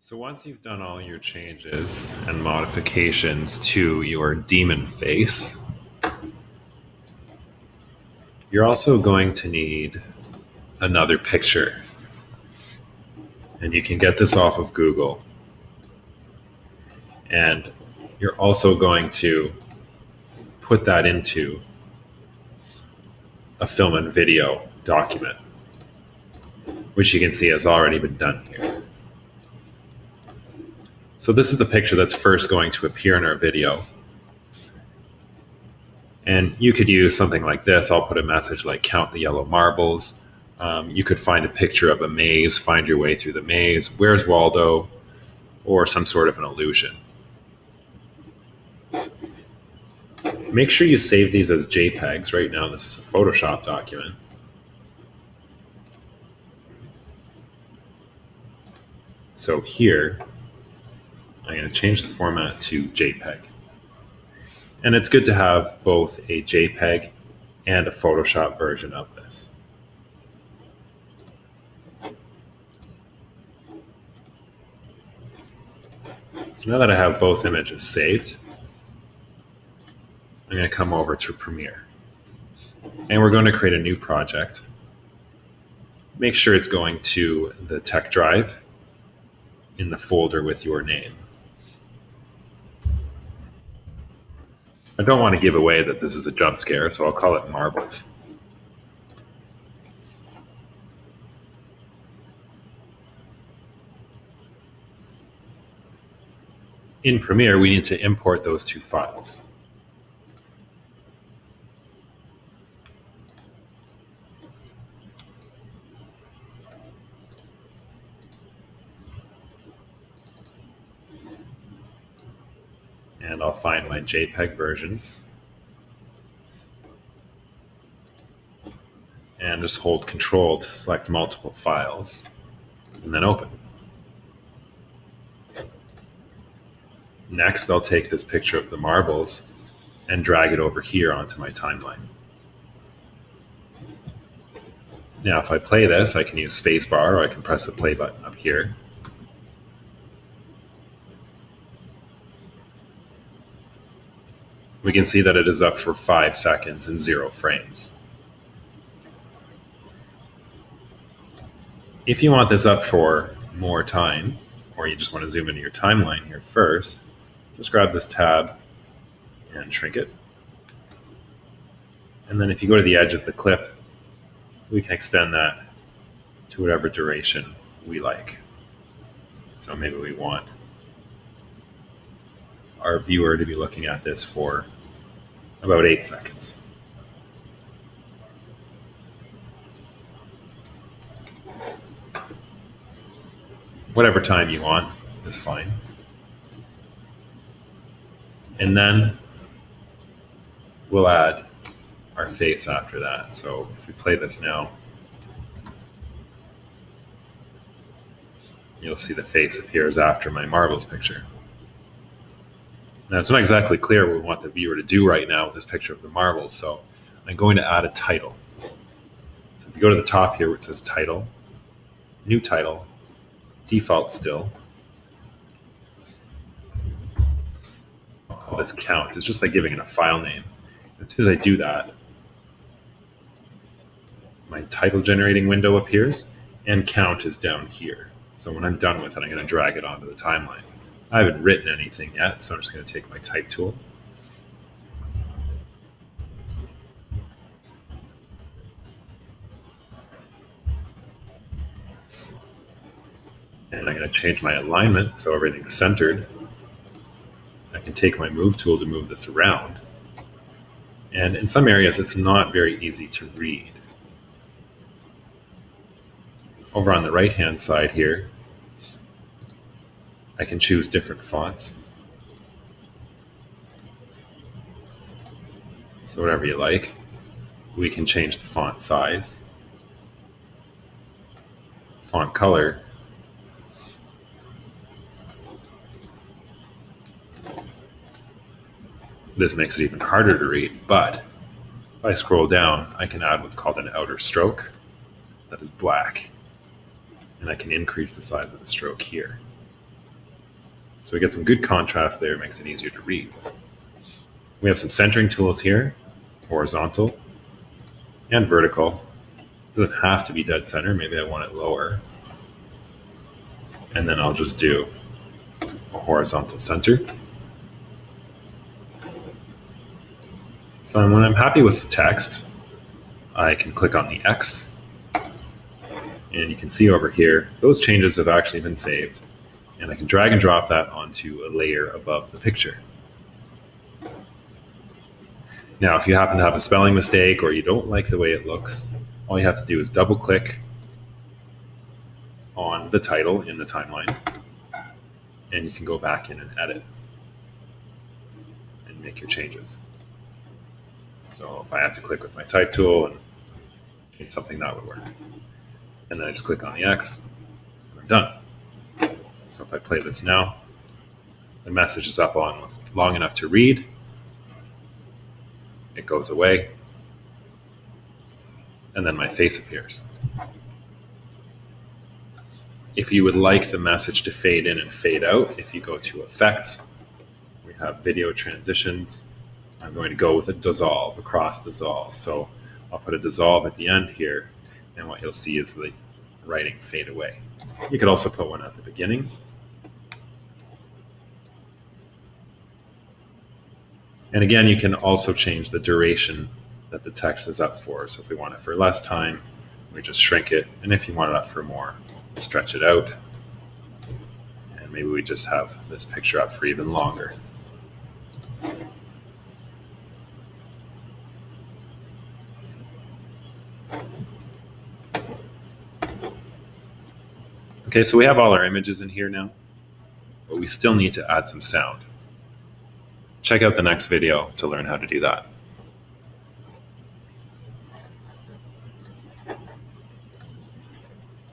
So once you've done all your changes and modifications to your demon face, you're also going to need another picture. And you can get this off of Google. And you're also going to put that into a film and video document, which you can see has already been done here. So this is the picture that's first going to appear in our video. And you could use something like this. I'll put a message like count the yellow marbles. You could find a picture of a maze, find your way through the maze, where's Waldo, or some sort of an illusion. Make sure you save these as JPEGs. Right now this is a Photoshop document. So here, I'm going to change the format to JPEG. And it's good to have both a JPEG and a Photoshop version of this. So now that I have both images saved, I'm going to come over to Premiere. And we're going to create a new project. Make sure it's going to the tech drive in the folder with your name. I don't want to give away that this is a jump scare, so I'll call it Marbles. In Premiere, we need to import those two files. And I'll find my JPEG versions. And just hold Control to select multiple files, and then open. Next, I'll take this picture of the marbles and drag it over here onto my timeline. Now, if I play this, I can use spacebar, or I can press the play button up here. We can see that it is up for 5 seconds and 0 frames. If you want this up for more time, or you just want to zoom into your timeline here first, just grab this tab and shrink it. And then if you go to the edge of the clip, we can extend that to whatever duration we like. So maybe we want our viewer to be looking at this for about 8 seconds. Whatever time you want is fine. And then we'll add our face after that. So if we play this now, you'll see the face appears after my marbles picture. Now, it's not exactly clear what we want the viewer to do right now with this picture of the marbles, so I'm going to add a title. So if you go to the top here where it says Title, New Title, Default Still, I'll call this Count. It's just like giving it a file name. As soon as I do that, my title generating window appears, and Count is down here. So when I'm done with it, I'm going to drag it onto the timeline. I haven't written anything yet, so I'm just going to take my type tool. And I'm going to change my alignment so everything's centered. I can take my move tool to move this around. And in some areas, it's not very easy to read. Over on the right-hand side here, I can choose different fonts. So whatever you like. We can change the font size, font color, this makes it even harder to read, but if I scroll down, I can add what's called an outer stroke that is black, and I can increase the size of the stroke here. So we get some good contrast there, makes it easier to read. We have some centering tools here, horizontal and vertical. It doesn't have to be dead center, maybe I want it lower. And then I'll just do a horizontal center. So when I'm happy with the text, I can click on the X, and you can see over here, those changes have actually been saved. And I can drag and drop that onto a layer above the picture. Now, if you happen to have a spelling mistake or you don't like the way it looks, all you have to do is double click on the title in the timeline, and you can go back in and edit and make your changes. So if I had to click with my type tool and change something, that would work. And then I just click on the X, and I'm done. So if I play this now, the message is up on long enough to read. It goes away, and then my face appears. If you would like the message to fade in and fade out, if you go to Effects, we have Video Transitions. I'm going to go with a dissolve, across dissolve. So I'll put a dissolve at the end here, and what you'll see is the writing fade away. You could also put one at the beginning. And again, you can also change the duration that the text is up for. So if we want it for less time, we just shrink it. And if you want it up for more, stretch it out. And maybe we just have this picture up for even longer. Okay, so we have all our images in here now, but we still need to add some sound. Check out the next video to learn how to do that.